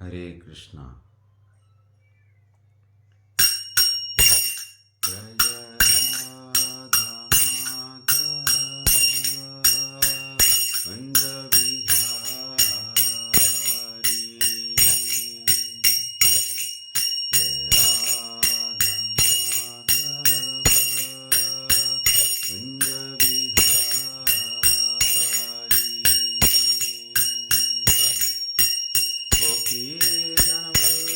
हरे कृष्णा। जय राधा माधव कुंज बिहारी। जय राधा माधव कुंज बिहारी। गोपी जनवल्लभ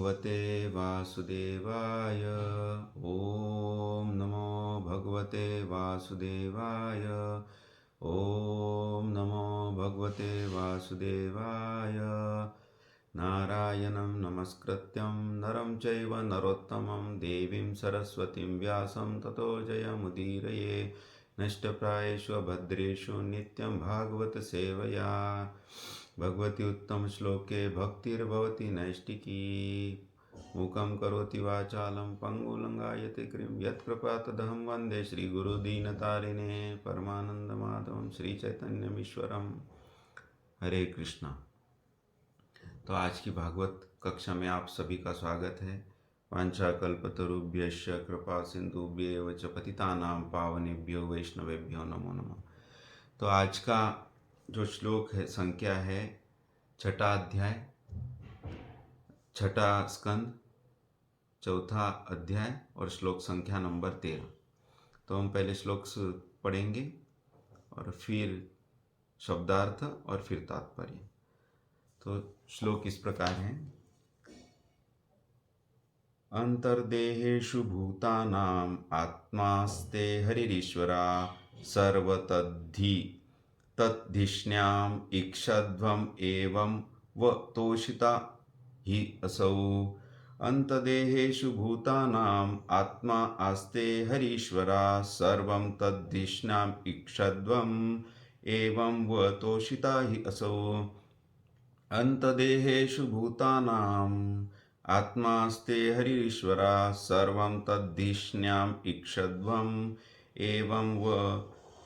भगवते वासुदेवाय। ॐ नमो भगवते वासुदेवाय। ॐ नमो भगवते वासुदेवाय। नारायणं नमस्कृत्यं नरं चैव नरोत्तमं देवीं सरस्वतीं व्यासं ततो जयमुदीरये। नष्टप्रायेषु भद्रेषु नित्यं भागवत सेवया भगवती उत्तम श्लोके भक्तिर्भवति नैष्टिकी। मूकं करोति वाचालं पङ्गुलङ्गायते क्रीं यत्कृपातदहं वन्दे श्रीगुरुदीनतारिणे परमानन्दमाधवं श्रीचैतन्यमीश्वरम्। हरे कृष्णा। तो आज की भागवत कक्षा में आप सभी का स्वागत है। वाञ्छाकल्पतरुभ्यश्च कृपा सिन्धुभ्येव च पतितानां पावनेभ्यो वैष्णवेभ्यो नमो नमः। तो आज का जो श्लोक है, संख्या है छठा अध्याय, छठा स्कंद, चौथा अध्याय और श्लोक संख्या नंबर 13। तो हम पहले श्लोक पढ़ेंगे और फिर शब्दार्थ और फिर तात्पर्य। तो श्लोक इस प्रकार है। अंतर्देहेषु भूतानां आत्मास्ते हरिरीश्वरा सर्वतद्धि तद्धिष्ण्याम् ईक्षध्वम् एवं व तोषिता हि असौ। अंतदेहेषु भूतानाम् आत्मा आस्ते हरीश्वरा सर्वं तद्धिष्ण्याम् ईक्षध्वम् एवं व तोषिता हि असौ। अंतदेहेषु भूतानाम् आत्मास्ते हरीश्वरा सर्वं तद्धिष्ण्याम् ईक्षध्वम् एवं व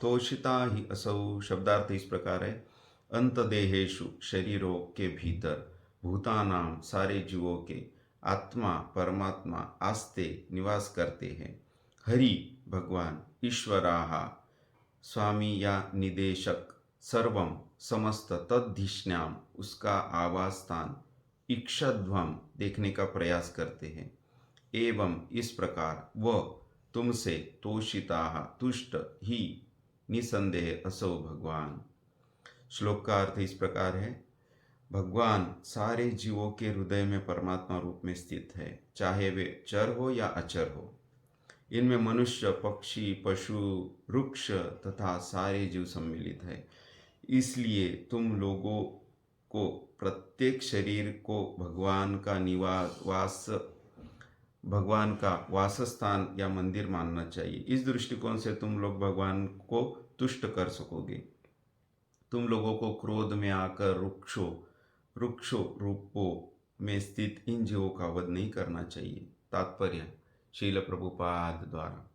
तोषिता ही असौ। शब्दार्थ इस प्रकार है। अंतदेहेषु शरीरों के भीतर, भूतानाम सारे जीवों के, आत्मा परमात्मा आस्ते निवास करते हैं, हरि भगवान, ईश्वराः स्वामी या निदेशक, सर्वम समस्त, तद्धिष्ण्याम उसका आवास स्थान, ईक्षध्वम देखने का प्रयास करते हैं, एवं इस प्रकार, वह तुमसे, तोषिता तुष्ट ही, निसंदेह असौ भगवान। श्लोक का अर्थ इस प्रकार है। भगवान सारे जीवों के हृदय में परमात्मा रूप में स्थित है, चाहे वे चर हो या अचर हो। इनमें मनुष्य, पक्षी, पशु, वृक्ष तथा सारे जीव सम्मिलित है। इसलिए तुम लोगों को प्रत्येक शरीर को भगवान का वासस्थान या मंदिर मानना चाहिए। इस दृष्टिकोण से तुम लोग भगवान को तुष्ट कर सकोगे। तुम लोगों को क्रोध में आकर वृक्षों रूपों में स्थित इन जीवों का वध नहीं करना चाहिए। तात्पर्य शील प्रभुपाद द्वारा।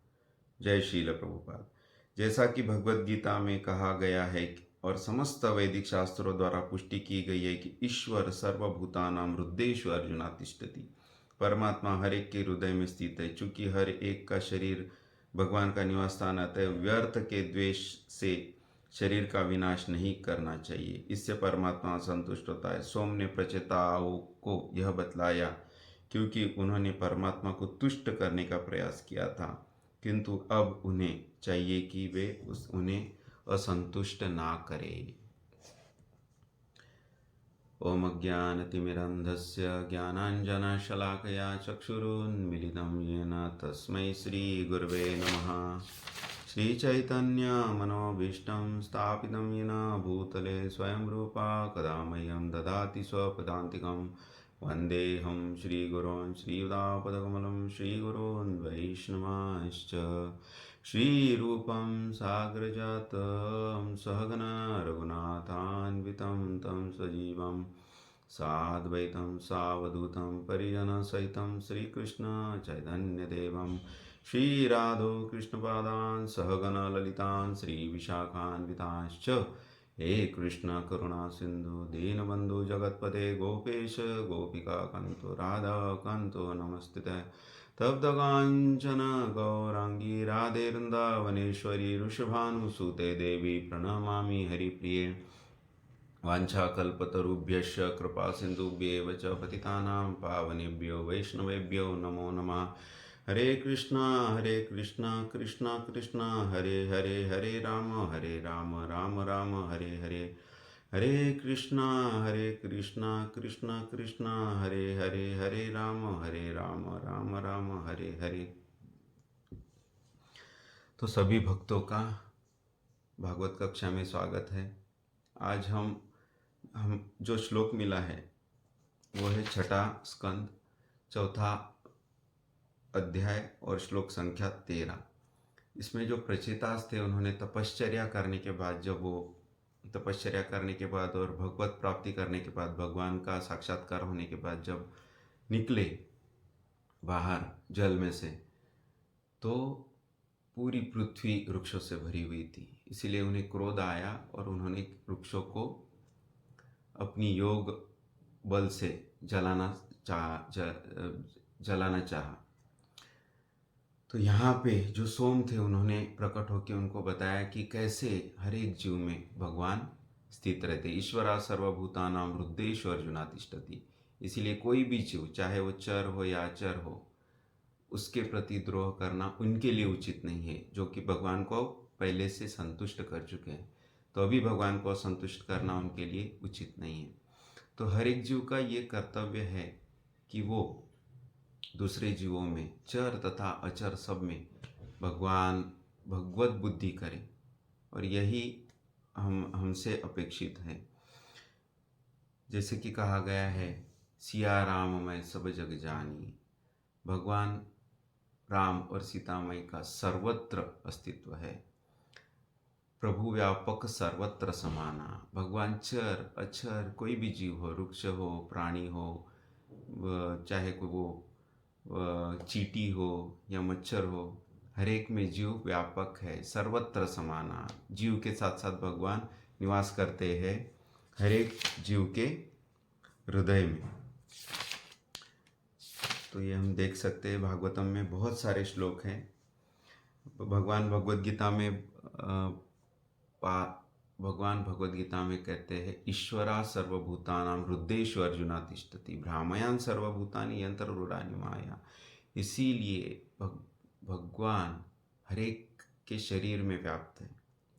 जय शील प्रभुपाद। जैसा कि भगवद गीता में कहा गया है और समस्त वैदिक शास्त्रों द्वारा पुष्टि की गई है कि ईश्वर सर्वभूतानां हृदयेषु अर्जुना तिष्ठति। परमात्मा हर एक के हृदय में स्थित है। चूंकि हर एक का शरीर भगवान का निवास स्थान आता है, व्यर्थ के द्वेष से शरीर का विनाश नहीं करना चाहिए। इससे परमात्मा संतुष्ट होता है। सोम ने प्रचेताओं को यह बतलाया क्योंकि उन्होंने परमात्मा को तुष्ट करने का प्रयास किया था, किंतु अब उन्हें चाहिए कि वे उन्हें असंतुष्ट ना करें। ओम अज्ञानतिमिरन्धस्य ज्ञानाञ्जनशलाकया चक्षुरुन्मीलितं येन तस्मै श्रीगुरवे नमः। श्रीचैतन्यमनोभीष्टं स्थापितं येन भूतले स्वयं रूपा कदा मह्यं ददाति स्वपदान्तिकं। वन्देऽहं श्रीगुरोन् श्रीयुतापदकमलं श्रीगुरोन् वैष्णवांश्च। श्रीरूपं साग्रजातं सहगना रघुनाथान्वितं तं सजीवं साद्वैतं सावधूतं परिजनसहितं श्रीकृष्ण चैतन्यदेवं श्रीराधो कृष्णपादान् सहगना ललितान् श्रीविशाखान्वितांश्च। हे कृष्ण करुणा सिंधु दीनबंधु जगतपते गोपेश गोपिकाकान्तो राधाकान्तो नमस्ते। तप्तकाञ्चन गौरांगी राधे वृन्दावनेश्वरी वृषभानुसुते देवी प्रणमामि हरिप्रिये। वाञ्छाकल्पतरुभ्यश्च कृपा सिन्धुभ्येव च पतितानां पावनेभ्यो वैष्णवेभ्यो नमो नमः। हरे कृष्णा कृष्णा कृष्णा हरे हरे, हरे राम राम राम हरे हरे, हरे कृष्णा कृष्णा कृष्णा हरे हरे, हरे राम राम राम हरे हरे। तो सभी भक्तों का भागवत कक्षा में स्वागत है। आज हम जो श्लोक मिला है वो है छठा स्कंद, चौथा अध्याय और श्लोक संख्या 13। इसमें जो प्रचेतास थे उन्होंने तपश्चर्या करने के बाद, जब वो तपश्चर्या करने के बाद और भगवत प्राप्ति करने के बाद, भगवान का साक्षात्कार होने के बाद जब निकले बाहर जल में से, तो पूरी पृथ्वी वृक्षों से भरी हुई थी। इसीलिए उन्हें क्रोध आया और उन्होंने वृक्षों को अपनी योग बल से जलाना चाहा। तो यहाँ पे जो सोम थे उन्होंने प्रकट होकर उनको बताया कि कैसे हर एक जीव में भगवान स्थित रहते। ईश्वरा सर्वभूतानां हृदयेषु अर्जुना तिष्ठति। इसीलिए कोई भी जीव, चाहे वो चर हो या अचर हो, उसके प्रति द्रोह करना उनके लिए उचित नहीं है, जो कि भगवान को पहले से संतुष्ट कर चुके हैं। तो अभी भगवान को संतुष्ट करना उनके लिए उचित नहीं है। तो हर एक जीव का ये कर्तव्य है कि वो दूसरे जीवों में, चर तथा अचर सब में भगवत बुद्धि करे, और यही हमसे अपेक्षित है। जैसे कि कहा गया है, सिया राम मैं सब जग जानी। भगवान राम और सीता माई का सर्वत्र अस्तित्व है। प्रभु व्यापक सर्वत्र समाना। भगवान चर अचर कोई भी जीव हो, वृक्ष हो, प्राणी हो, चाहे कोई वो चींटी हो या मच्छर हो, हर एक में जीव व्यापक है, सर्वत्र समाना। जीव के साथ साथ भगवान निवास करते हैं हर एक जीव के हृदय में। तो ये हम देख सकते हैं भागवतम में बहुत सारे श्लोक हैं। भगवान भगवद गीता में कहते हैं, ईश्वरा सर्वभूतानां हृदयेषु अर्जुना तिष्ठति, भ्रामयान सर्वभूतानि यंत्ररूढ़ानि माया। इसीलिए भगवान हर एक के शरीर में व्याप्त है।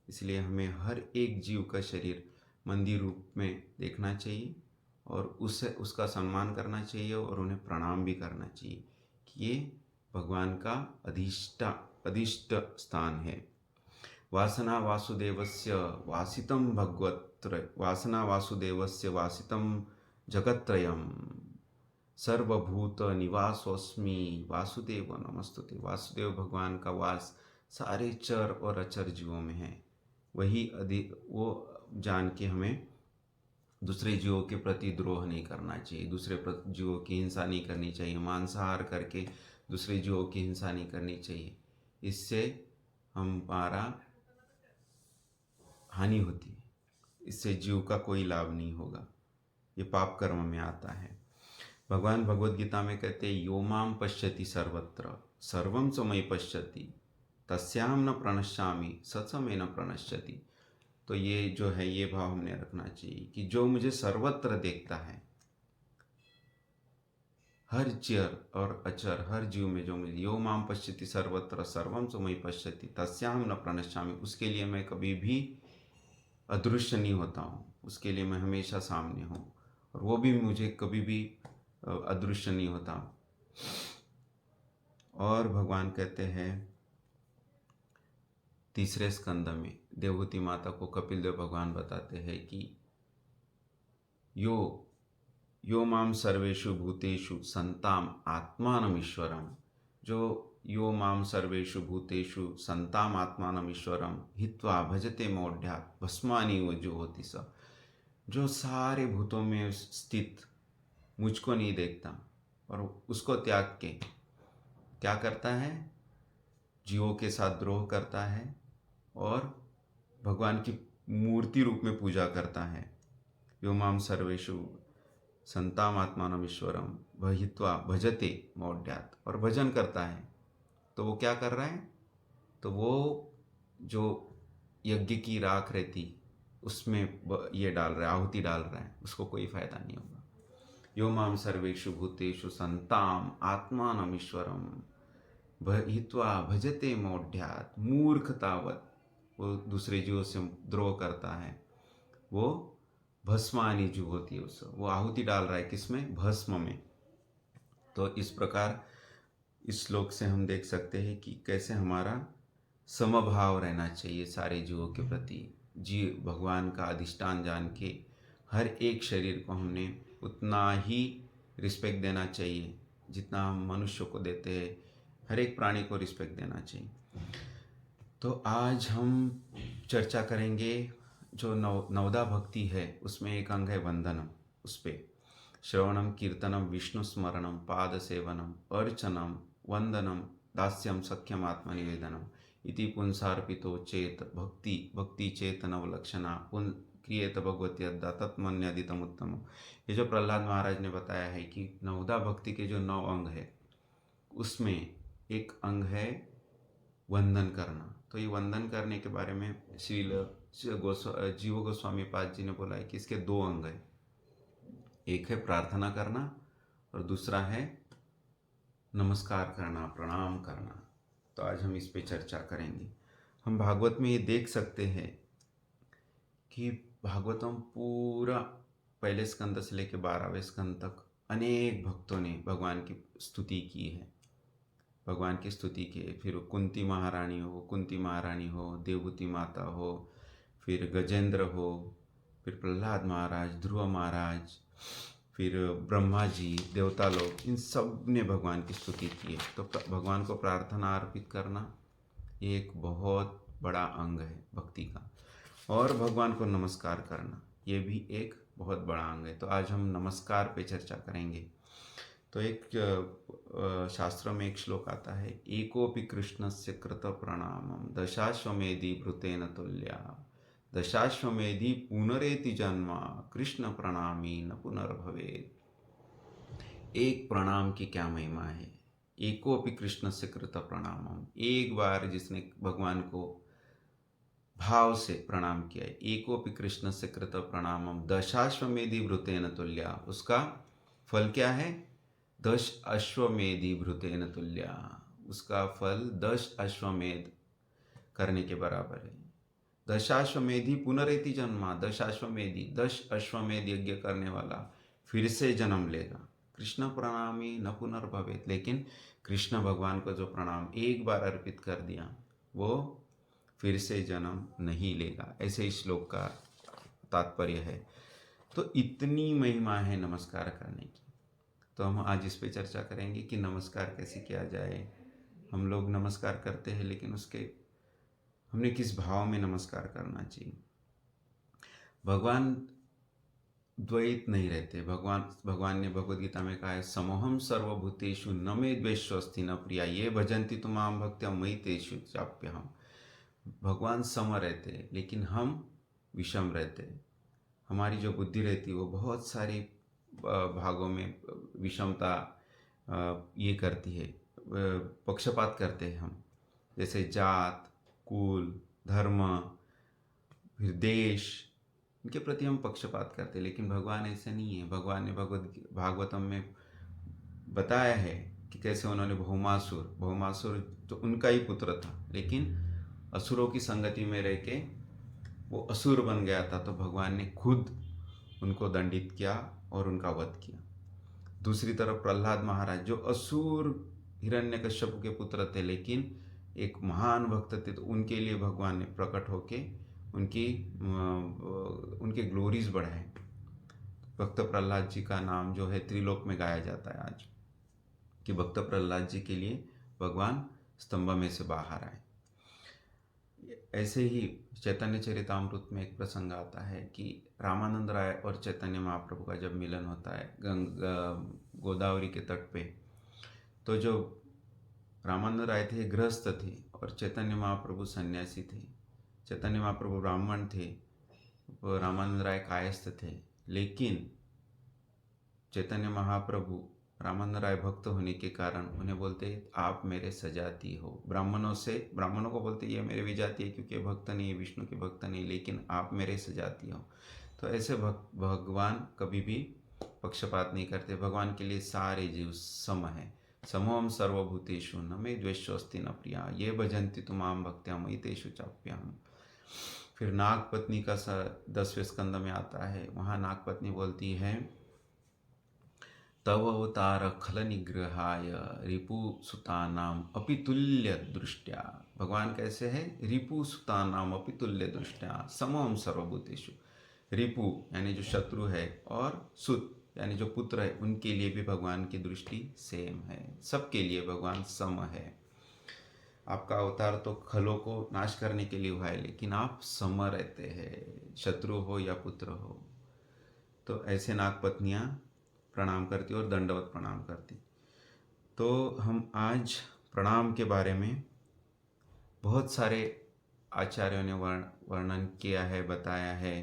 इसलिए हमें हर एक जीव का शरीर मंदिर रूप में देखना चाहिए और उसका सम्मान करना चाहिए और उन्हें प्रणाम भी करना चाहिए कि ये भगवान का अधिष्ट स्थान है। वासना वासुदेवस्य वासितं वासना वासुदेवस्य वासितं जगत्त्रयम् सर्वभूत निवासोऽस्मि वासुदेव नमस्तुते। वासुदेव भगवान का वास सारे चर और अचर जीवों में है। वो जान के हमें दूसरे जीवों के प्रति द्रोह नहीं करना चाहिए, दूसरे जीवों की हिंसा नहीं करनी चाहिए, मांसाहार करके दूसरे जीवों की हिंसा नहीं करनी चाहिए। इससे हमारा हानि होती है, इससे जीव का कोई लाभ नहीं होगा, ये पाप कर्म में आता है। भगवान भगवद गीता में कहते हैं, यो मां पश्यति सर्वत्र सर्वं च मयि पश्यति तस्याहं न प्रणश्यामि स च मे न प्रणश्यति। तो ये जो है, ये भाव हमने रखना चाहिए कि जो मुझे सर्वत्र देखता है, हर चर और अचर, हर जीव में जो मुझे, यो मां पश्यति सर्वत्र सर्वं च मयि पश्यति तस्याहं न प्रणश्यामि, उसके लिए मैं कभी भी अदृश्य नहीं होता हूँ, उसके लिए मैं हमेशा सामने हूँ, और वो भी मुझे कभी भी अदृश्य नहीं होता। और भगवान कहते हैं तीसरे स्कंद में, देवहूति माता को कपिल देव भगवान बताते हैं कि यो माम सर्वेषु भूतेषु संताम आत्मानम ईश्वरम। जो यो माम सर्वेषु भूतेषु संताम आत्मानम ईश्वरम हित्वा भजते मोढ़्यात् भस्मानि वो होती स। जो सारे भूतों में स्थित मुझको नहीं देखता और उसको त्याग के क्या करता है, जीवों के साथ द्रोह करता है और भगवान की मूर्ति रूप में पूजा करता है। यो माम सर्वेषु संताम आत्मानम ईश्वरम हित्वा भजते मोढ़्यात्, और भजन करता है। तो वो क्या कर रहा है, तो वो जो यज्ञ की राख रहती उसमें ये डाल रहा है, आहुति डाल रहा है, उसको कोई फायदा नहीं होगा। यो माम सर्वेषु भूतेषु संताम आत्मानम ईश्वरम हित्वा भजते मोढ़्यात्। मूर्खतावत वो दूसरे जीवों से द्रोह करता है, वो भस्मानी जुहोति, उस वो आहुति डाल रहा है किसमें? भस्म में। तो इस प्रकार इस श्लोक से हम देख सकते हैं कि कैसे हमारा समभाव रहना चाहिए सारे जीवों के प्रति। जीव भगवान का अधिष्ठान जान के हर एक शरीर को हमने उतना ही रिस्पेक्ट देना चाहिए जितना हम मनुष्य को देते हैं। हर एक प्राणी को रिस्पेक्ट देना चाहिए। तो आज हम चर्चा करेंगे जो नवदा भक्ति है, उसमें एक अंग है वंदनम। उस पे श्रवणम कीर्तनम विष्णु स्मरणम पाद सेवनम अर्चनम वंदनम दास्यम सख्यम आत्मनिवेदनम इति पुंसार्पितो चेत भक्ति चेतनवलक्षणा पुन क्रियेत भगवती अद्दा तत्मन्यदितम उत्तम। ये जो प्रहलाद महाराज ने बताया है कि नवदा भक्ति के जो 9 अंग है उसमें एक अंग है वंदन करना। तो ये वंदन करने के बारे में श्रील जीव गोस्वामी पाद जी ने बोला है कि इसके 2 अंग हैं। एक है प्रार्थना करना और दूसरा है नमस्कार करना, प्रणाम करना। तो आज हम इस पे चर्चा करेंगे। हम भागवत में ये देख सकते हैं कि भागवतम पूरा पहले स्कंद से लेकर 12वें स्कंद तक अनेक भक्तों ने भगवान की स्तुति की है। भगवान की स्तुति की है। फिर कुंती महारानी हो, देवहूति माता हो, फिर गजेंद्र हो, फिर प्रहलाद महाराज, ध्रुव महाराज, फिर ब्रह्मा जी, देवता लोग, इन सब ने भगवान की स्तुति की है। तो भगवान को प्रार्थना अर्पित करना ये एक बहुत बड़ा अंग है भक्ति का। और भगवान को नमस्कार करना ये भी एक बहुत बड़ा अंग है। तो आज हम नमस्कार पे चर्चा करेंगे। तो एक शास्त्रों में एक श्लोक आता है, एकोपि कृष्णस्य कृत प्रणामम दशाश्वमेधि भृतेन तुल्या दशाश्वमेधि पुनरेति जन्मा कृष्ण प्रणामी न पुनर्भवेत्। एक प्रणाम की क्या महिमा है। एकोपि कृष्णस्य कृत प्रणामम, एक बार जिसने भगवान को भाव से प्रणाम किया है, एकोपि कृष्णस्य कृत प्रणामम दशाश्वमेधि भृतेन तुल्या, उसका फल क्या है? 10 अश्वमेधि भृतेन तुल्या, उसका फल 10 अश्वमेध करने के बराबर है। दशाश्वमेधि पुनरेति जन्मा, 10 अश्वमेध यज्ञ करने वाला फिर से जन्म लेगा। कृष्ण प्रणामी न पुनर्भवेत्, लेकिन कृष्ण भगवान को जो प्रणाम एक बार अर्पित कर दिया वो फिर से जन्म नहीं लेगा। ऐसे इस श्लोक का तात्पर्य है। तो इतनी महिमा है नमस्कार करने की। तो हम आज इस पे चर्चा करेंगे कि नमस्कार कैसे किया जाए। हम लोग नमस्कार करते हैं लेकिन उसके हमने किस भाव में नमस्कार करना चाहिए। भगवान द्वैत नहीं रहते। भगवान ने भगवद गीता में कहा है, समोहम सर्वभूतेषु न मे द्वेष्योऽस्ति न प्रिया ये भजन्ति तु मां भक्त्या मयि तेषु चाप्यहम्। भगवान सम रहते लेकिन हम विषम रहते। हमारी जो बुद्धि रहती है वो बहुत सारी भागों में विषमता ये करती है, पक्षपात करते हैं हम। जैसे जात, कुल, धर्म, फिर देश, इनके प्रति हम पक्षपात करते हैं। लेकिन भगवान ऐसे नहीं है। भगवान ने भागवतम में बताया है कि कैसे उन्होंने भौमासुर तो उनका ही पुत्र था, लेकिन असुरों की संगति में रह के वो असुर बन गया था। तो भगवान ने खुद उनको दंडित किया और उनका वध किया। दूसरी तरफ प्रहलाद महाराज जो असुर हिरण्यकश्यप के पुत्र थे लेकिन एक महान भक्त थे, तो उनके लिए भगवान ने प्रकट होके उनके ग्लोरीज बढ़ाए। भक्त प्रहलाद जी का नाम जो है त्रिलोक में गाया जाता है आज, कि भक्त प्रहलाद जी के लिए भगवान स्तंभ में से बाहर आए। ऐसे ही चैतन्य चरितामृत में एक प्रसंग आता है कि रामानंद राय और चैतन्य महाप्रभु का जब मिलन होता है गोदावरी के तट पे, तो जो रामानंद राय थे गृहस्थ थे और चैतन्य महाप्रभु सन्यासी थे। चैतन्य महाप्रभु ब्राह्मण थे, रामानंद राय कायस्थ थे। लेकिन चैतन्य महाप्रभु रामानंद राय भक्त होने के कारण उन्हें बोलते आप मेरे सजाती हो। ब्राह्मणों को बोलते ये मेरे विजाती है क्योंकि भक्त नहीं, विष्णु के भक्त नहीं, लेकिन आप मेरे सजाती हो। तो ऐसे भगवान कभी भी पक्षपात नहीं करते। भगवान के लिए सारे जीव सम है। समोहम सर्वभूतेषु न मे द्वेष्योऽस्ति न प्रिया ये भजन्ति तु मां भक्त्या मयि तेषु चाप्यहम्। फिर नागपत्नी का 10वें स्कंद में आता है, वहाँ नागपत्नी बोलती है, तव अवतार खल निग्रहाय रिपु सुतानाम अपितुल्य दृष्टया। भगवान कैसे है? रिपु सुतानाम अपितुल्य दृष्टया समम सर्वभूतेषु। रिपु यानी जो शत्रु है, और सुत यानी जो पुत्र है, उनके लिए भी भगवान की दृष्टि सेम है। सबके लिए भगवान सम है। आपका अवतार तो खलों को नाश करने के लिए हुआ है, लेकिन आप सम रहते हैं, शत्रु हो या पुत्र हो। तो ऐसे नागपत्नियाँ प्रणाम करती और दंडवत प्रणाम करती। तो हम आज प्रणाम के बारे में बहुत सारे आचार्यों ने वर्णन किया है, बताया है।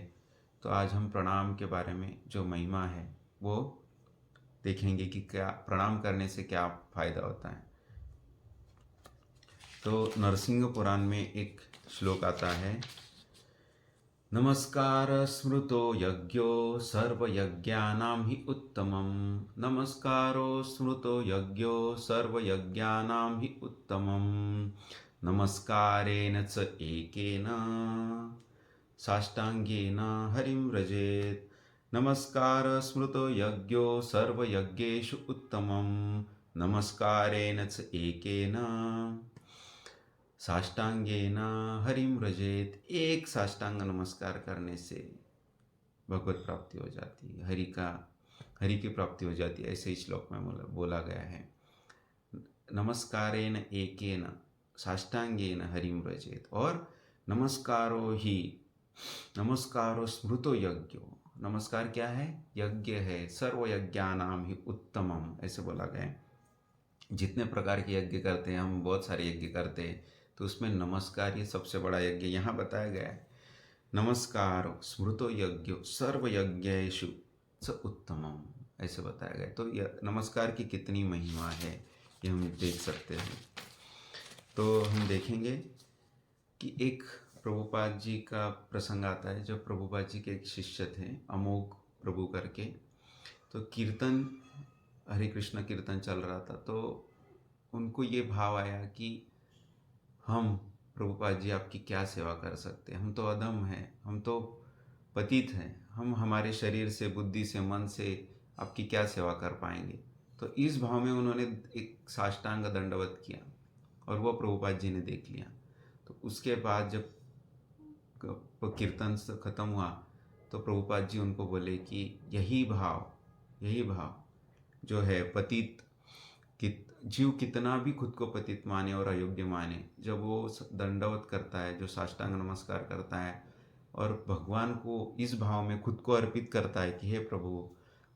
तो आज हम प्रणाम के बारे में जो महिमा है वो देखेंगे कि क्या प्रणाम करने से क्या फायदा होता है। तो नरसिंह पुराण में एक श्लोक आता है, नमस्कार स्मृतो यज्ञो सर्वयज्ञानां हि उत्तमं। नमस्कारो स्मृतो यज्ञो सर्वयज्ञानां हि उत्तमं। नमस्कारेण च एकेन साष्टांगेन हरिं व्रजेत्। नमस्कार स्मृतो यज्ञो सर्वयज्ञेषु उत्तमं। नमस्कारेण च एकेन साष्टांगेन हरिं व्रजेत। एक साष्टांग नमस्कार करने से भगवत प्राप्ति हो जाती है, हरि की प्राप्ति हो जाती है, ऐसे ही श्लोक में बोला गया है। नमस्कारेण एकेन साष्टांगेन हरिं व्रजेत। और नमस्कारो स्मृतो यज्ञो। नमस्कार क्या है? यज्ञ है, सर्वयज्ञानां हि उत्तमम, ऐसे बोला गया है। जितने प्रकार के यज्ञ करते हैं, हम बहुत सारे यज्ञ करते हैं, तो उसमें नमस्कार ये सबसे बड़ा यज्ञ यहाँ बताया गया है। नमस्कार स्मृतो यज्ञ सर्वयज्ञेषु स उत्तमम, ऐसे बताया गया है। तो नमस्कार की कितनी महिमा है ये हम देख सकते हैं। तो हम देखेंगे कि एक प्रभुपाद जी का प्रसंग आता है। जब प्रभुपाद जी के एक शिष्य थे, अमोघ प्रभु करके, तो कीर्तन, हरे कृष्ण कीर्तन चल रहा था। तो उनको ये भाव आया कि हम प्रभुपाद जी आपकी क्या सेवा कर सकते हैं, हम तो अधम हैं, हम तो पतित हैं, हम हमारे शरीर से, बुद्धि से, मन से आपकी क्या सेवा कर पाएंगे। तो इस भाव में उन्होंने एक साष्टांग दंडवत किया और वो प्रभुपाद जी ने देख लिया। तो उसके बाद जब कीर्तन खत्म हुआ तो प्रभुपाद जी उनको बोले कि यही भाव जो है, पतित जीव कितना भी खुद को पतित माने और अयोग्य माने, जब वो दंडवत करता है, जो साष्टांग नमस्कार करता है और भगवान को इस भाव में खुद को अर्पित करता है कि हे प्रभु,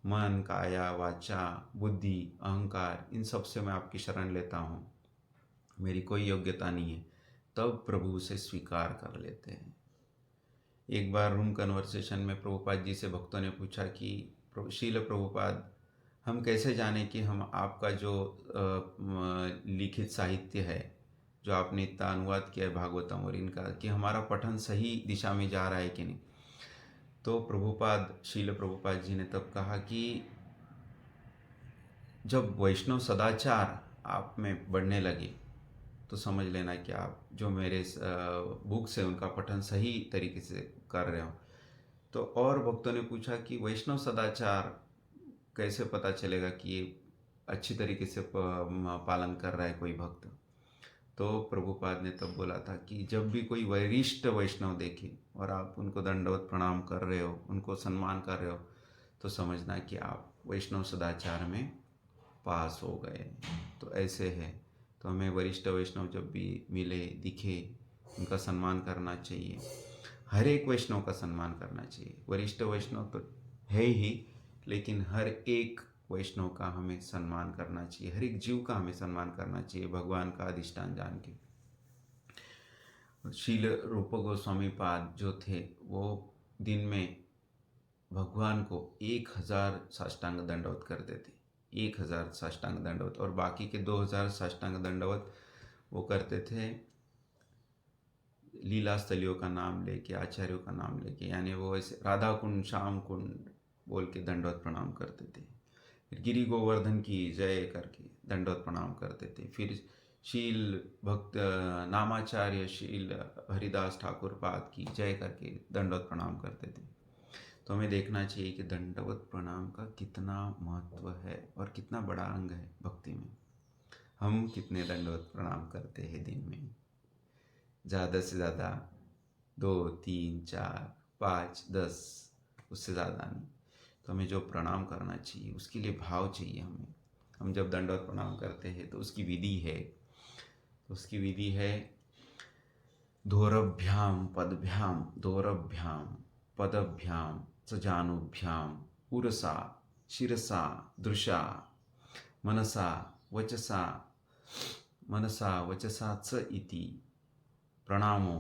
मन, काया, वाचा, बुद्धि, अहंकार, इन सब से मैं आपकी शरण लेता हूँ, मेरी कोई योग्यता नहीं है, तब प्रभु उसे स्वीकार कर लेते हैं। एक बार रूम कन्वर्सेशन में प्रभुपाद जी से भक्तों ने पूछा कि शील प्रभुपाद, हम कैसे जाने कि हम आपका जो लिखित साहित्य है, जो आपने इतना अनुवाद किया है भागवतम और इनका, कि हमारा पठन सही दिशा में जा रहा है कि नहीं। तो शील प्रभुपाद जी ने तब कहा कि जब वैष्णव सदाचार आप में बढ़ने लगे तो समझ लेना कि आप जो मेरे बुक्स है उनका पठन सही तरीके से कर रहे हो। तो और भक्तों ने पूछा कि वैष्णव सदाचार कैसे पता चलेगा कि ये अच्छी तरीके से पालन कर रहा है कोई भक्त। तो प्रभुपाद ने तब बोला था कि जब भी कोई वरिष्ठ वैष्णव देखे और आप उनको दंडवत प्रणाम कर रहे हो, उनको सम्मान कर रहे हो, तो समझना कि आप वैष्णव सदाचार में पास हो गए। तो ऐसे है, तो हमें वरिष्ठ वैष्णव जब भी मिले दिखे, उनका सम्मान करना चाहिए। हर एक वैष्णव का सम्मान करना चाहिए। वरिष्ठ वैष्णव तो है ही, लेकिन हर एक वैष्णव का हमें सम्मान करना चाहिए, हर एक जीव का हमें सम्मान करना चाहिए, भगवान का अधिष्ठान जान के। शील रूप गोस्वामी पाद जो थे, वो दिन में भगवान को 1000 साष्टांग दंडवत करते थे, 1000 साष्टांग दंडवत, और बाकी के 2000 साष्टांग दंडवत वो करते थे लीला स्थलियों का नाम लेके, आचार्यों का नाम लेके, यानी वो ऐसे राधा कुंड, श्याम कुंड बोल के दंडवत प्रणाम करते थे। फिर गिरि गोवर्धन की जय करके दंडवत प्रणाम करते थे। फिर शील भक्त नामाचार्य शील हरिदास ठाकुर पाद की जय करके दंडवत प्रणाम करते थे। तो हमें देखना चाहिए कि दंडवत प्रणाम का कितना महत्व है और कितना बड़ा अंग है भक्ति में। हम कितने दंडवत प्रणाम करते हैं दिन में? ज़्यादा से ज़्यादा 2, 3, 4, 5, 10, उससे ज़्यादा नहीं। तो हमें जो प्रणाम करना चाहिए उसके लिए भाव चाहिए हमें। हम जब दंडवत प्रणाम करते हैं तो उसकी विधि है, दोरभ्याम पदभ्याम दोरभ्याम पदभ्याम सजानुभ्याम उरसा शिरसा दृशा मनसा वचसा च इति प्रणामो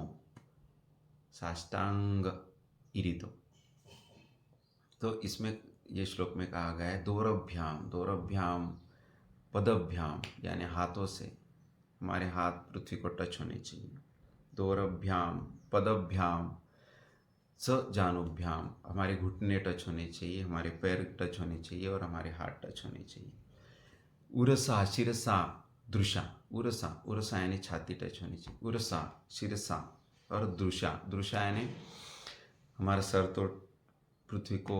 साष्टांग इरितो। तो इसमें ये श्लोक में कहा गया है दोरभ्याम पदभ्याम, यानी हाथों से हमारे हाथ पृथ्वी को टच होने चाहिए। दोरभ्याम पदभ्याम स जानुभ्याम, हमारे घुटने टच होने चाहिए, हमारे पैर टच होने चाहिए और हमारे हाथ टच होने चाहिए। उरसा शिरसा दृशा, उरसा यानी छाती टच होनी चाहिए। उरसा शिरसा और दृशा यानी हमारा सर तो पृथ्वी को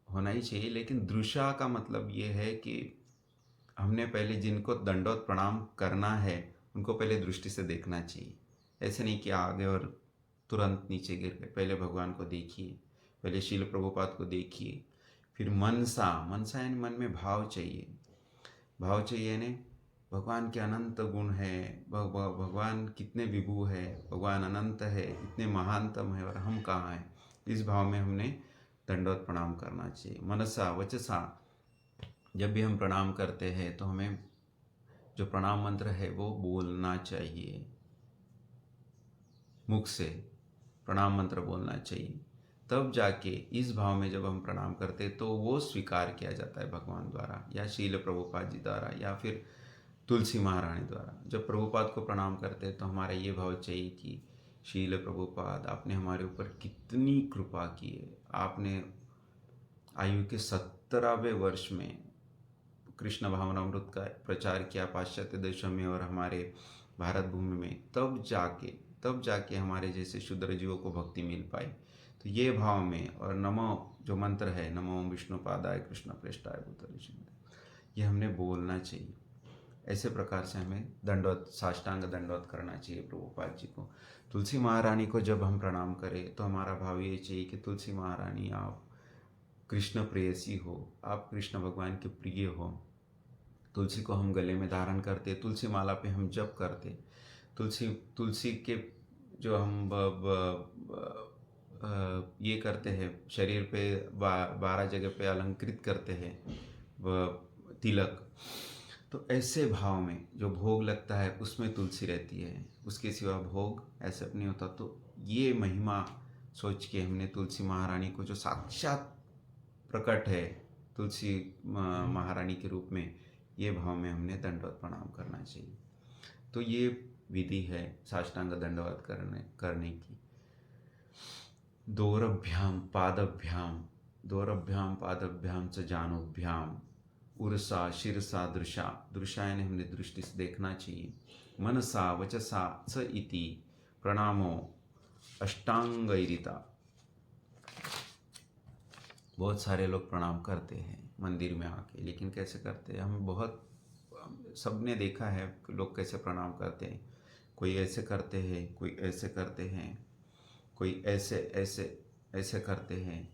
होना ही चाहिए, लेकिन दृशा का मतलब ये है कि हमने पहले जिनको दंडवत प्रणाम करना है उनको पहले दृष्टि से देखना चाहिए। ऐसे नहीं कि आगे और तुरंत नीचे गिर गए। पहले भगवान को देखिए, पहले शील प्रभुपाद को देखिए, फिर मनसा यानी मन में भाव चाहिए यानी भगवान के अनंत गुण है, भगवान कितने विभु है, भगवान अनंत है, इतने महानतम है और हम कहाँ हैं। इस भाव में हमने दंडवत प्रणाम करना चाहिए। मनसा वचसा, जब भी हम प्रणाम करते हैं तो हमें जो प्रणाम मंत्र है वो बोलना चाहिए, मुख से प्रणाम मंत्र बोलना चाहिए। तब जाके इस भाव में जब हम प्रणाम करते तो वो स्वीकार किया जाता है भगवान द्वारा या शील प्रभुपाद जी द्वारा या फिर तुलसी महारानी द्वारा। जब प्रभुपाद को प्रणाम करते तो हमारा ये भाव चाहिए कि शील प्रभुपाद, आपने हमारे ऊपर कितनी कृपा की है। आपने आयु के 17वें वर्ष में कृष्ण भावनामृत का प्रचार किया पाश्चात्य देशों में और हमारे भारत भूमि में, तब जाके हमारे जैसे शुद्र जीवों को भक्ति मिल पाई। तो ये भाव में, और नमो जो मंत्र है, नमो विष्णुपादाय कृष्ण प्रेष्ठाय भूतले, ये हमने बोलना चाहिए। ऐसे प्रकार से हमें दंडवत, साष्टांग दंडवत करना चाहिए प्रभुपाद जी को। तुलसी महारानी को जब हम प्रणाम करें तो हमारा भाव ये चाहिए कि तुलसी महारानी, आप कृष्ण प्रेयसी हो, आप कृष्ण भगवान के प्रिय हो। तुलसी को हम गले में धारण करते, तुलसी माला पे हम जप करते, तुलसी के जो हम ये करते हैं, शरीर पे 12 जगह पे अलंकृत करते हैं तिलक। तो ऐसे भाव में जो भोग लगता है उसमें तुलसी रहती है, उसके सिवा भोग ऐसे नहीं होता। तो ये महिमा सोच के हमने तुलसी महारानी को, जो साक्षात प्रकट है तुलसी महारानी के रूप में, ये भाव में हमने दंडवत प्रणाम करना चाहिए। तो ये विधि है साष्टांग दंडवत करने की। दोरभ्याम पादभ्याम च जानुभ्याम उरसा शिरसा दृशा यानी हमने दृष्टि से देखना चाहिए। मनसा वचसा च इति प्रणामो अष्टांगैरिता। बहुत सारे लोग प्रणाम करते हैं मंदिर में आके, लेकिन कैसे करते हैं? हम बहुत सबने देखा है लोग कैसे प्रणाम करते हैं। कोई ऐसे करते हैं, कोई ऐसे करते हैं, कोई ऐसे करते हैं।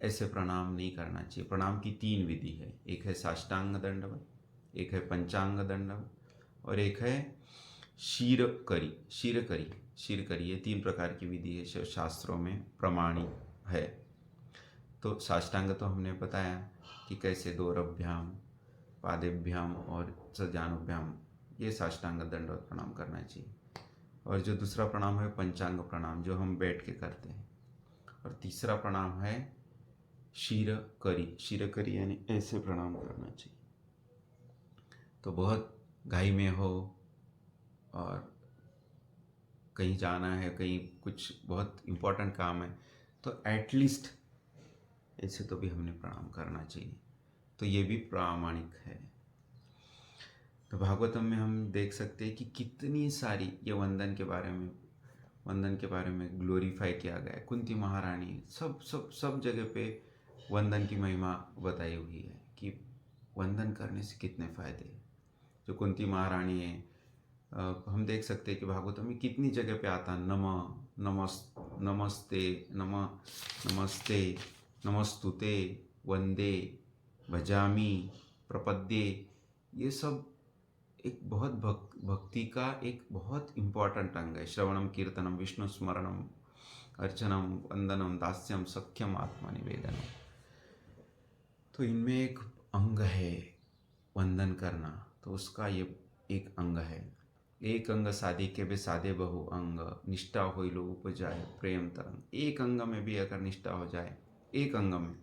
ऐसे प्रणाम नहीं करना चाहिए। प्रणाम की 3 विधि है, एक है साष्टांग दंडवत, एक है पंचांग दंडवत और एक है शीरकरी। ये 3 प्रकार की विधि है, शास्त्रों में प्रमाणित है। तो साष्टांग तो हमने बताया कि कैसे दोरभ्याम पादेभ्याम और सजानुभ्याम, ये साष्टांग दंडवत प्रणाम करना चाहिए। और जो दूसरा प्रणाम है पंचांग प्रणाम, जो हम बैठ के करते हैं। और तीसरा प्रणाम है शीरकरी यानी ऐसे प्रणाम करना चाहिए। तो बहुत घाई में हो और कहीं जाना है, कहीं कुछ बहुत इम्पोर्टेंट काम है, तो एटलीस्ट ऐसे तो भी हमने प्रणाम करना चाहिए। तो ये भी प्रामाणिक है। तो भागवतम में हम देख सकते हैं कि कितनी सारी ये वंदन के बारे में ग्लोरीफाई किया गया है। कुंती महारानी सब सब सब जगह पे वंदन की महिमा बताई हुई है कि वंदन करने से कितने फायदे हैं। जो कुंती महारानी है, हम देख सकते हैं कि भागवतम में कितनी जगह पे आता नमस्ते नमस्ते नमस्तुते वंदे भजामी प्रपद्ये। ये सब एक बहुत भक्ति का एक बहुत इम्पॉर्टेंट अंग है। श्रवणम कीर्तनम विष्णु स्मरणम अर्चनम वंदनम दास्यम सख्यम आत्मा निवेदनम। तो इनमें एक अंग है वंदन करना, तो उसका ये एक अंग है। एक अंग साधी के बे साधे बहु अंग, निष्ठा हो लो उपजाए प्रेम तरंग। एक अंग में भी अगर निष्ठा हो जाए, एक अंग में,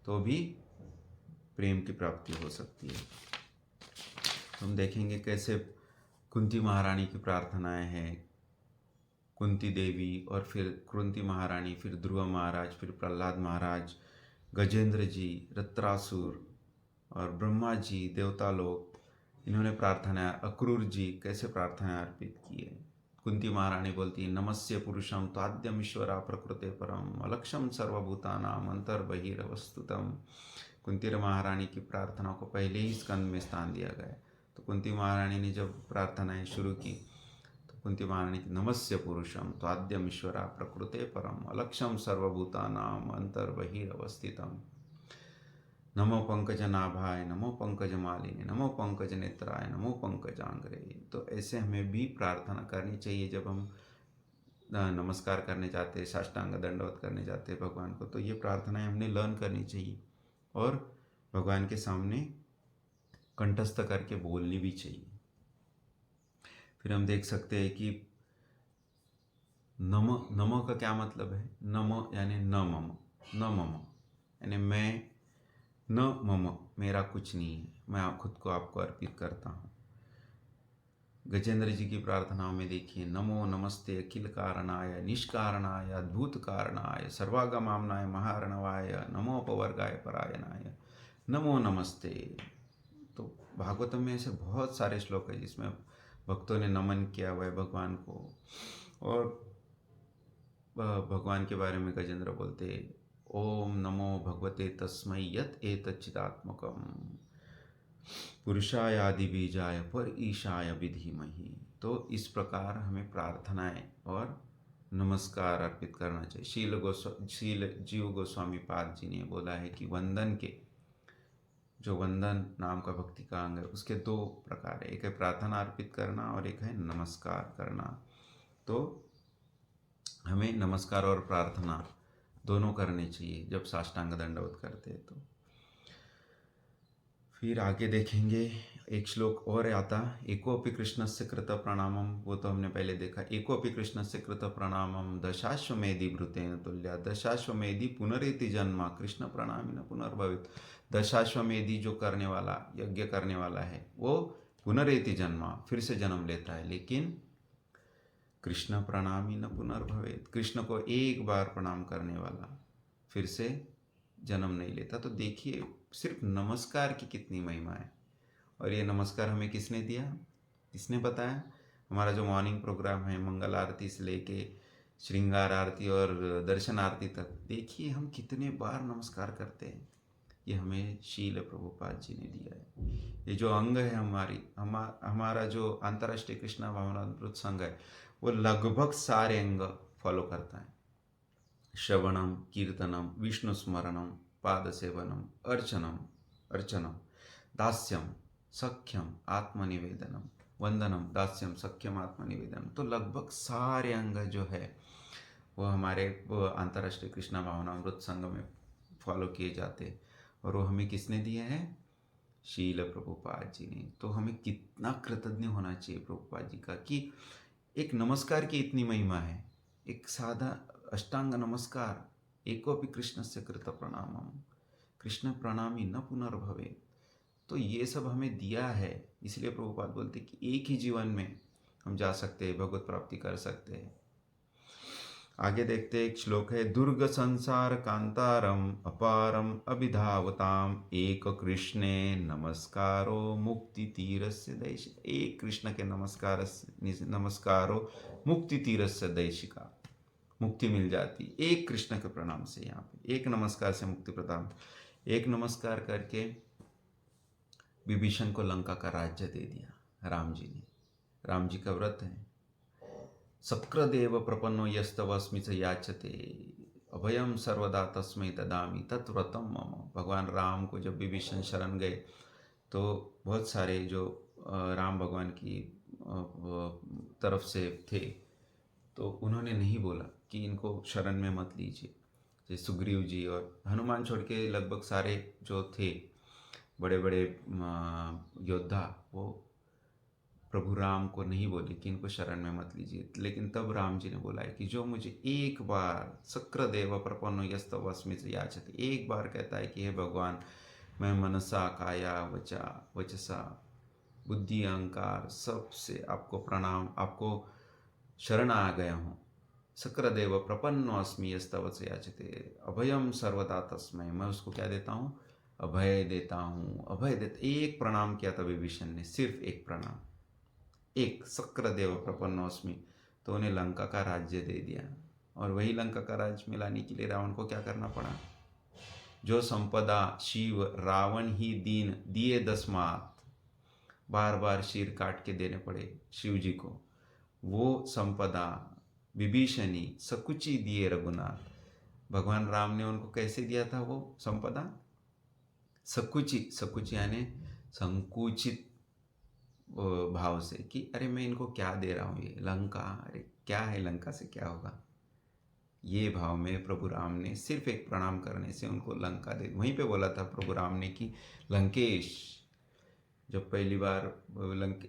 तो भी प्रेम की प्राप्ति हो सकती है। हम देखेंगे कैसे कुंती महारानी की प्रार्थनाएं हैं। कुंती देवी और फिर कुंती महारानी, फिर ध्रुव महाराज, फिर प्रहलाद महाराज, गजेंद्र जी, रत्रासुर और ब्रह्मा जी, देवता लोग, इन्होंने प्रार्थनाएं, अक्रूर जी कैसे प्रार्थनाएं अर्पित की है। कुंती महारानी बोलती है नमस्य पुरुषम त्वाद्यम ईश्वरा प्रकृते परम अलक्षम सर्वभूतानाम अंतर्बहिर्वस्तुतम। कुंती महारानी की प्रार्थना को पहले ही स्कंद में स्थान दिया गया है। तो कुंती महारानी ने जब प्रार्थनाएं शुरू की, तो कुंती महारानी की नमस्य पुरुषम त्वाद्यम ईश्वरा प्रकृते परम अलक्षम सर्वभूतानाम अंतर्बहिर्वस्थितम। नमो पंकज नाभाय, नमो पंकज मालिनी, नमो पंकज नेत्राय, नमो पंकजांग्रे। तो ऐसे हमें भी प्रार्थना करनी चाहिए जब हम नमस्कार करने जाते हैं, साष्टांग दंडवत करने जाते हैं भगवान को। तो ये प्रार्थनाएं हमने लर्न करनी चाहिए और भगवान के सामने कंठस्थ करके बोलनी भी चाहिए। फिर हम देख सकते हैं कि नमो का क्या मतलब है। नमो यानी न मम यानी मैं, न मम मेरा कुछ नहीं है, मैं खुद को आपको अर्पित करता हूँ। गजेंद्र जी की प्रार्थनाओं में देखिए, नमो नमस्ते अखिल कारणाय निष्कारणाय अद्भुत कारणाय सर्वागमामनाय महारणवाय नमोपवर्गाय परायणाय नमो नमस्ते। तो भागवतम में ऐसे बहुत सारे श्लोक है जिसमें भक्तों ने नमन किया हुआ है भगवान को। और भगवान के बारे में गजेंद्र बोलते, ओम नमो भगवते तस्मै यत् एतच्चिदात्मकम पुरुषाय आदि बीजाय पर ईशाय विधीमहि। तो इस प्रकार हमें प्रार्थनाएं और नमस्कार अर्पित करना चाहिए। शील जीव गोस्वामी पाद जी ने बोला है कि वंदन के, जो वंदन नाम का भक्ति का अंग है, उसके दो प्रकार है, एक है प्रार्थना अर्पित करना और एक है नमस्कार करना। तो हमें नमस्कार और प्रार्थना दोनों करने चाहिए जब साष्टांग दंडवत करते हैं। तो फिर आगे देखेंगे एक श्लोक और आता, एकोपि कृष्णस्य कृत प्रणामम। वो तो हमने पहले देखा, एकोपि कृष्णस्य कृत प्रणामम दशाश्वमेधि भृतेन तुल्या दशाश्वमेधि पुनरेति जन्मा कृष्ण प्रणामी न पुनर्भवित। दशाश्वमेधि जो करने वाला, यज्ञ करने वाला है, वो पुनरेति जन्मा फिर से जन्म लेता है, लेकिन कृष्ण प्रणामी न पुनर्भवेत, कृष्ण को एक बार प्रणाम करने वाला फिर से जन्म नहीं लेता। तो देखिए सिर्फ नमस्कार की कितनी महिमा है। और ये नमस्कार हमें किसने दिया, किसने बताया। हमारा जो मॉर्निंग प्रोग्राम है, मंगल आरती से लेके श्रृंगार आरती और दर्शन आरती तक, देखिए हम कितने बार नमस्कार करते हैं। ये हमें शील प्रभुपाद जी ने दिया है। ये जो अंग है हमारा जो अंतर्राष्ट्रीय कृष्णा भावनामृत संघ है, वो लगभग सारे अंग फॉलो करता है। श्रवणम कीर्तनम विष्णु स्मरणम पाद सेवनम अर्चनम दास्यम सख्यम आत्मनिवेदनम वंदनम दास्यम सख्यम आत्मनिवेदनम। तो लगभग सारे अंग जो है वो हमारे अंतर्राष्ट्रीय कृष्णा भावनामृत संघ में फॉलो किए जाते। और वो हमें किसने दिए हैं, शील प्रभुपाद जी ने। तो हमें कितना कृतज्ञ होना चाहिए प्रभुपाद जी का कि एक नमस्कार की इतनी महिमा है। एक साधा अष्टांग नमस्कार, एकोपि कृष्णस्य कृत प्रणामम कृष्ण प्रणामी न पुनर्भवे। तो ये सब हमें दिया है, इसलिए प्रभुपाद बोलते कि एक ही जीवन में हम जा सकते हैं, भगवत प्राप्ति कर सकते हैं। आगे देखते एक श्लोक है, दुर्ग संसार कांतारम अपारम अभिधावताम एक कृष्णे नमस्कारो मुक्ति तीरस्य दैश। एक कृष्ण के नमस्कारो मुक्ति तीरस्य दैशिका, मुक्ति मिल जाती एक कृष्ण के प्रणाम से। यहाँ पे एक नमस्कार से मुक्ति प्रदान। एक नमस्कार करके विभीषण को लंका का राज्य दे दिया राम जी ने। राम जी का व्रत है, सक्रदेव प्रपन्नो यस्तवस्मि च याचते अभयम सर्वदा तस्मै ददामि तत्व्रतम मम। भगवान राम को जब विभीषण शरण गए तो बहुत सारे जो राम भगवान की तरफ से थे, तो उन्होंने नहीं बोला कि इनको शरण में मत लीजिए। जैसे सुग्रीव जी और हनुमान छोड़ के लगभग सारे जो थे बड़े बड़े योद्धा, वो प्रभु राम को नहीं बोले कि इनको शरण में मत लीजिए। लेकिन तब राम जी ने बोला है कि जो मुझे एक बार सक्रदेव प्रपन्नो यस्तवस्मि च याचते, एक बार कहता है कि हे भगवान, मैं मनसा काया वचसा बुद्धि अहंकार सबसे आपको प्रणाम, आपको शरण आ गया हूँ। सक्रदेव प्रपन्नो अस्मि यस्तव च याचते अभयम सर्वदा तस्मै। मैं उसको क्या देता हूँ? अभय देता हूँ, अभय देता। एक प्रणाम किया था विभीषण ने, सिर्फ एक प्रणाम, एक सक्रदेव प्रपन्नोस्मि, तो उन्हें लंका का राज्य दे दिया। और वही लंका का राज्य में लाने के लिए रावण को क्या करना पड़ा? जो संपदा शिव रावण ही दीन दिए दसमात, बार बार सिर काट के देने पड़े शिव जी को, वो संपदा विभीषणी सकुची दिए रघुनाथ। भगवान राम ने उनको कैसे दिया था वो संपदा? सकुची, सकुची यानी संकुचित भाव से, कि अरे मैं इनको क्या दे रहा हूँ, ये लंका, अरे क्या है, लंका से क्या होगा, ये भाव में प्रभु राम ने सिर्फ एक प्रणाम करने से उनको लंका दे। वहीं पे बोला था प्रभु राम ने कि लंकेश, जब पहली बार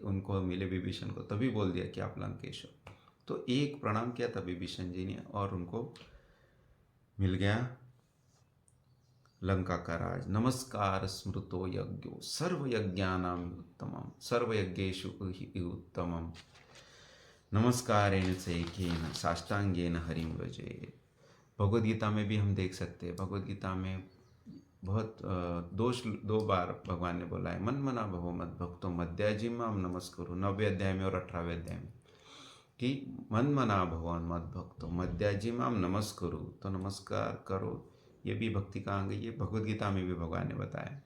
उनको मिले विभीषण को, तभी बोल दिया कि आप लंकेश हो। तो एक प्रणाम किया था विभीषण जी ने और उनको मिल गया लंका का राज। नमस्कार स्मृतो यज्ञो सर्वयज्ञानां उत्तमम सर्वयज्ञेषु हि उत्तमम नमस्कारेण चैकेन साष्टांगेन हरिं व्रजेत्। भगवद गीता में भी हम देख सकते हैं, भगवद गीता में बहुत दो बार भगवान ने बोला है, मन मना भवो मद भक्तो मद्याजिमाम नमस्कुरु। 9वें अध्याय में और 18वें अध्याय में, कि मन मना भवन मद भक्तो मद्याजिमाम नमस्कुरु, तो नमस्कार करो। ये भी भक्ति का अंग है, ये भगवद गीता में भी भगवान ने बताया।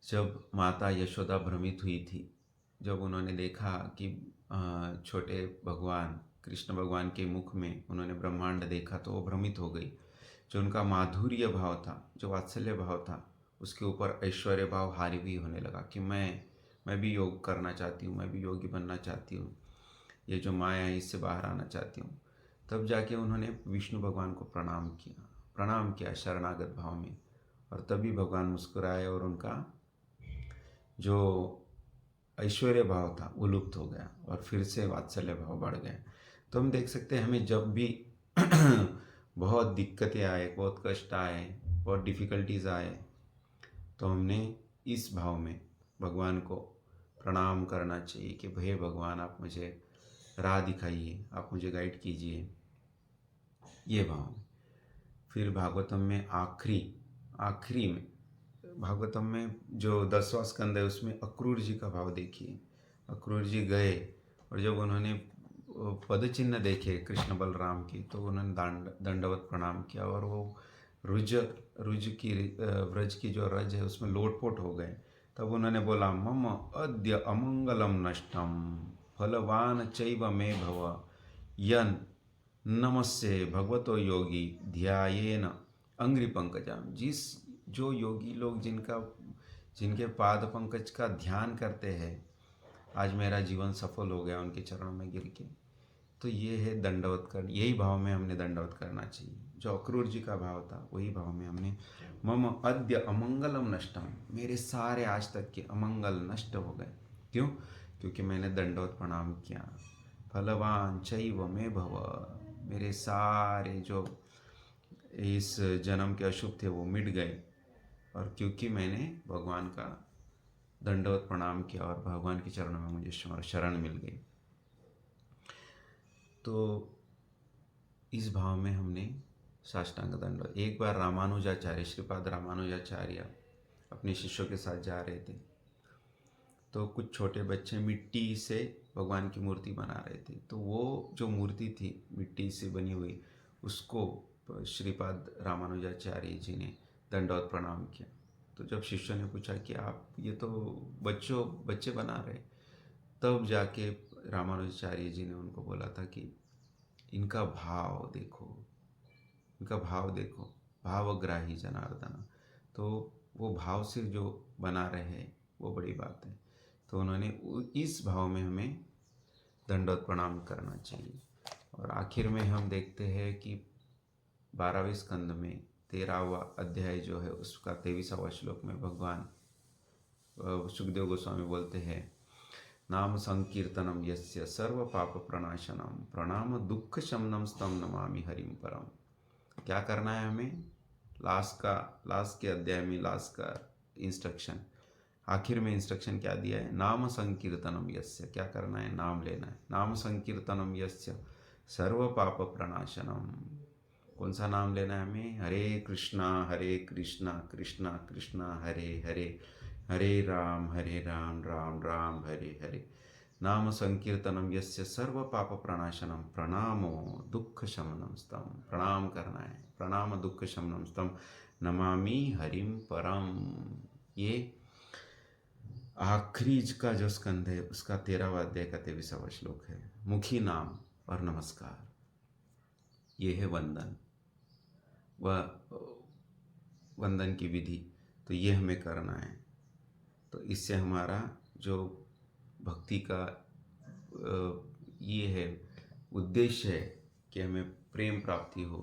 जब माता यशोदा भ्रमित हुई थी, जब उन्होंने देखा कि छोटे भगवान कृष्ण भगवान के मुख में उन्होंने ब्रह्मांड देखा, तो वो भ्रमित हो गई। जो उनका माधुर्य भाव था, जो वात्सल्य भाव था, उसके ऊपर ऐश्वर्य भाव हावी होने लगा कि मैं भी योग करना चाहती हूँ, मैं भी योगी बनना चाहती हूँ, ये जो माया है इससे बाहर आना चाहती हूँ। तब जाके उन्होंने विष्णु भगवान को प्रणाम किया शरणागत भाव में, और तभी भगवान मुस्कुराए और उनका जो ऐश्वर्य भाव था वो लुप्त हो गया और फिर से वात्सल्य भाव बढ़ गया। तो हम देख सकते हैं, हमें जब भी बहुत दिक्कतें आए, बहुत कष्ट आए, बहुत डिफ़िकल्टीज आए, तो हमने इस भाव में भगवान को प्रणाम करना चाहिए कि भैया भगवान, आप मुझे राह दिखाइए, आप मुझे गाइड कीजिए, ये भाव। फिर भागवतम में आखिरी में भागवतम में जो 10वां स्कंद है, उसमें अक्रूर जी का भाव देखिए। अक्रूर जी गए और जब उन्होंने पद चिन्ह देखे कृष्ण बलराम की, तो उन्होंने दंडवत प्रणाम किया और वो रुज की व्रज की जो रज है उसमें लोटपोट हो गए। तब उन्होंने बोला, मम अद्य अमंगलम नष्टम फलवान चैव मे भव यन नमस्ते भगवतो योगी ध्यायेन अंग्रि पंकजम। जो योगी लोग जिनके पाद पंकज का ध्यान करते हैं, आज मेरा जीवन सफल हो गया उनके चरणों में गिर के। तो ये है दंडवत करना, यही भाव में हमने दंडवत करना चाहिए। जो अक्रूर जी का भाव था, वही भाव में हमने मम अद्य अमंगलम नष्टम, मेरे सारे आज तक के अमंगल नष्ट हो गए। क्यों? क्योंकि मैंने दंडवत प्रणाम किया। फलवान चैव मे भव, मेरे सारे जो इस जन्म के अशुभ थे वो मिट गए, और क्योंकि मैंने भगवान का दंडवत प्रणाम किया और भगवान के चरणों में मुझे शरण मिल गई। तो इस भाव में हमने साष्टांग दंडवत। एक बार रामानुजाचार्य, श्रीपाद रामानुजाचार्य अपने शिष्यों के साथ जा रहे थे, तो कुछ छोटे बच्चे मिट्टी से भगवान की मूर्ति बना रहे थे। तो वो जो मूर्ति थी मिट्टी से बनी हुई, उसको श्रीपाद रामानुजाचार्य जी ने दंडवत प्रणाम किया। तो जब शिष्यों ने पूछा कि आप ये तो बच्चे बना रहे, तब जाके रामानुजाचार्य जी ने उनको बोला था कि इनका भाव देखो, इनका भाव देखो, भावग्राही जनार्दन। तो वो भाव से जो बना रहे हैं वो बड़ी बात है। तो उन्होंने इस भाव में हमें दंडवत प्रणाम करना चाहिए। और आखिर में हम देखते हैं कि 12वें स्कंद में 13वां अध्याय जो है उसका 23वां श्लोक में भगवान सुखदेव गोस्वामी बोलते हैं, नाम संकीर्तनम यस्य सर्व पाप प्रणाशनम प्रणाम दुख शमनम स्तम नमामि हरिम परम। क्या करना है हमें? लास्ट के अध्याय में लास्ट का इंस्ट्रक्शन, आखिर में इंस्ट्रक्शन क्या दिया है? नाम संकीर्तनम यस्य, क्या करना है? नाम लेना है। नाम संकीर्तनम यस्य सर्व पाप प्रणाशनम। कौन सा नाम लेना है हमें? हरे कृष्णा कृष्णा कृष्णा हरे हरे, हरे राम राम राम हरे हरे। नाम संकीर्तनम यस्य सर्व पाप प्रणाशनम प्रणामो दुख शमनम स्तम। प्रणाम करना है, प्रणाम दुख शमनम स्तम नमामि हरिम परम। ये आखिरी का जो स्कंद है उसका 13वां अध्याय का 23वां श्लोक है। मुखी नाम और नमस्कार, ये है वंदन व वंदन की विधि। तो ये हमें करना है। तो इससे हमारा जो भक्ति का ये है उद्देश्य है कि हमें प्रेम प्राप्ति हो,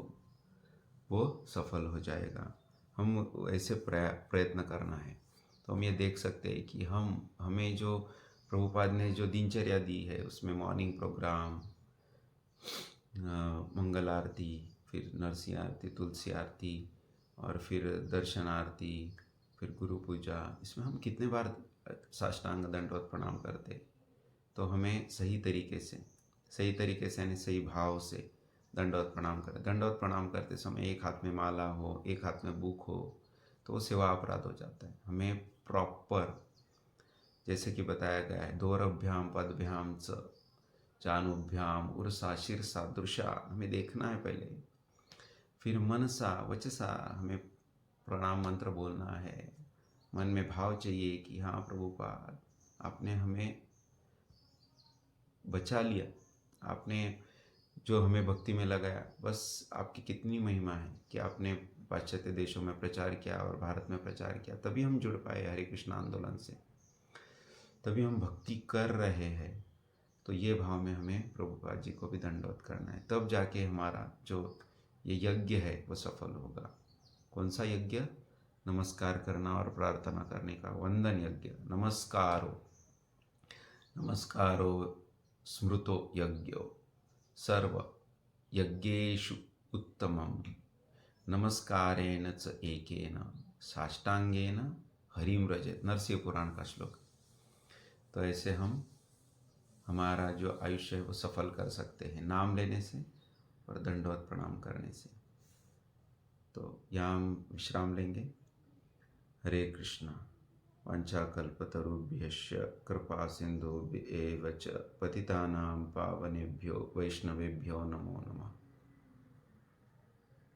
वो सफल हो जाएगा। हम ऐसे प्रयत्न करना है। तो हम ये देख सकते हैं कि हमें जो प्रभुपाद ने जो दिनचर्या दी है उसमें मॉर्निंग प्रोग्राम, मंगल आरती, फिर नरसिंह आरती, तुलसी आरती, और फिर दर्शन आरती, फिर गुरु पूजा, इसमें हम कितने बार साष्टांग दंडवत प्रणाम करते। तो हमें सही तरीके से यानी सही भाव से दंडवत प्रणाम करें। दंडवत प्रणाम करते समय एक हाथ में माला हो, एक हाथ में बुक हो, तो वो सेवा अपराध हो जाता है। हमें प्रॉपर, जैसे कि बताया गया है, दोरभ्याम पदभ्याम च चानुभ्याम उर्सा शीर्षा दृशा, हमें देखना है पहले। फिर मनसा वचसा हमें प्रणाम मंत्र बोलना है। मन में भाव चाहिए कि हाँ प्रभुपाद, आपने हमें बचा लिया, आपने जो हमें भक्ति में लगाया, बस आपकी कितनी महिमा है कि आपने पाश्चात्य देशों में प्रचार किया और भारत में प्रचार किया, तभी हम जुड़ पाए हरे कृष्ण आंदोलन से, तभी हम भक्ति कर रहे हैं। तो ये भाव में हमें प्रभुपाद जी को भी दंडवत करना है, तब जाके हमारा जो ये यज्ञ है वो सफल होगा। कौन सा यज्ञ? नमस्कार करना और प्रार्थना करने का वंदन यज्ञ। नमस्कारो स्मृतो यज्ञो सर्व यज्ञेषु उत्तमम नमस्कारेण च एकेन साष्टांगेन हरिम रजेत। नरसिंह पुराण का श्लोक। तो ऐसे हम हमारा जो आयुष्य है वो सफल कर सकते हैं नाम लेने से और दंडवत प्रणाम करने से। तो यहाँ हम विश्राम लेंगे। हरे कृष्णा। वाञ्छाकल्पतरुभ्यश्च कृपा सिन्धुभ्येव च पतितानां पावनेभ्यो वैष्णवेभ्यो नमो नमः।